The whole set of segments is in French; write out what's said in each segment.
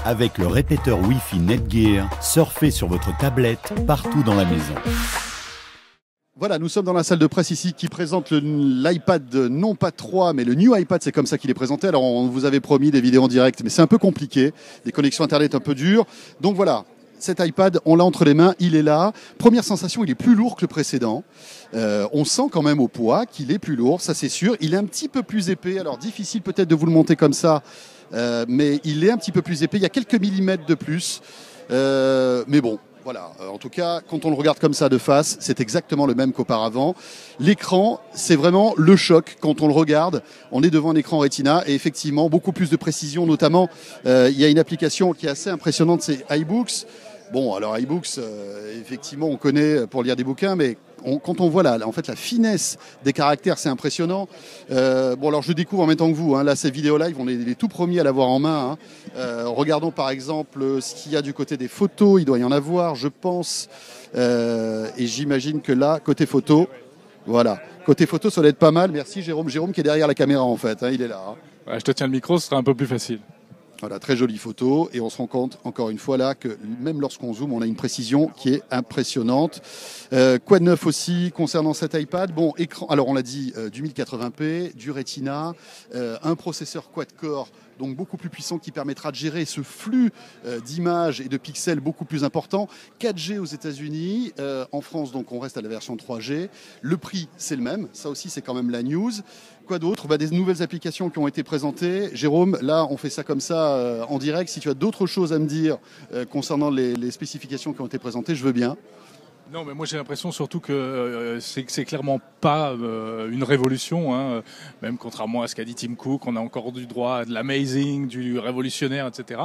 Avec le répéteur Wi-Fi Netgear, surfez sur votre tablette partout dans la maison. Voilà, nous sommes dans la salle de presse ici qui présente l'iPad, non pas 3, mais le New iPad, c'est comme ça qu'il est présenté. Alors on vous avait promis des vidéos en direct, mais c'est un peu compliqué, des connexions Internet un peu dures. Donc voilà, cet iPad, on l'a entre les mains, il est là. Première sensation, il est plus lourd que le précédent. On sent quand même au poids qu'il est plus lourd, ça c'est sûr. Il est un petit peu plus épais, alors difficile peut-être de vous le monter comme ça, mais il est un petit peu plus épais. Il y a quelques millimètres de plus, mais bon. Voilà, en tout cas, quand on le regarde comme ça de face, c'est exactement le même qu'auparavant. L'écran, c'est vraiment le choc quand on le regarde. On est devant un écran Retina et effectivement, beaucoup plus de précision, notamment, il y a une application qui est assez impressionnante, c'est iBooks. Bon, alors iBooks, effectivement, on connaît pour lire des bouquins, mais quand on voit en fait, la finesse des caractères, c'est impressionnant. Bon, alors je découvre en même temps que vous. Hein, là, ces vidéos live, on est les tout premiers à l'avoir en main. Hein. Regardons par exemple ce qu'il y a du côté des photos. Il doit y en avoir, je pense. Et j'imagine que là, côté photo, voilà. Côté photo, ça doit être pas mal. Merci Jérôme. Jérôme qui est derrière la caméra en fait. Hein, il est là. Hein. Ouais, je te tiens le micro, ce sera un peu plus facile. Voilà, très jolie photo et on se rend compte encore une fois là que même lorsqu'on zoome, on a une précision qui est impressionnante. Quoi de neuf aussi concernant cet iPad? Bon, écran, alors on l'a dit, du 1080p, du Retina, un processeur quad-core, donc beaucoup plus puissant qui permettra de gérer ce flux d'images et de pixels beaucoup plus important. 4G aux États-Unis, en France donc on reste à la version 3G. Le prix c'est le même, ça aussi c'est quand même la news. Quoi d'autre? Des nouvelles applications qui ont été présentées. Jérôme, là on fait ça comme ça en direct. Si tu as d'autres choses à me dire concernant les spécifications qui ont été présentées, je veux bien. Non, mais moi j'ai l'impression surtout que c'est clairement pas une révolution, hein. Même contrairement à ce qu'a dit Tim Cook, on a encore du droit à de l'amazing, du révolutionnaire, etc.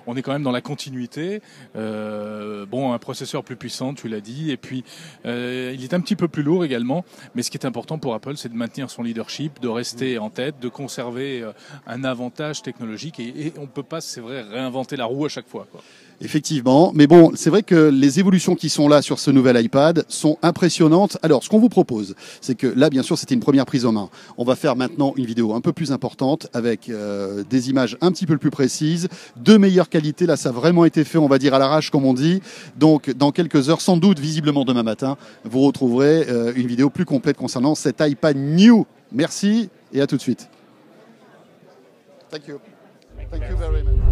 On est quand même dans la continuité. Bon, un processeur plus puissant, tu l'as dit, et puis il est un petit peu plus lourd également. Mais ce qui est important pour Apple, c'est de maintenir son leadership, de rester en tête, de conserver un avantage technologique, et on peut pas, c'est vrai, réinventer la roue à chaque fois, quoi. Effectivement, mais bon, c'est vrai que les évolutions qui sont là sur ce nouvel iPad sont impressionnantes. Alors, ce qu'on vous propose, c'est que là, bien sûr, c'était une première prise en main. On va faire maintenant une vidéo un peu plus importante avec des images un petit peu plus précises, de meilleure qualité. Là, ça a vraiment été fait, on va dire, à l'arrache, comme on dit. Donc, dans quelques heures, sans doute, visiblement demain matin, vous retrouverez une vidéo plus complète concernant cet iPad New. Merci et à tout de suite. Thank you. Thank you very much.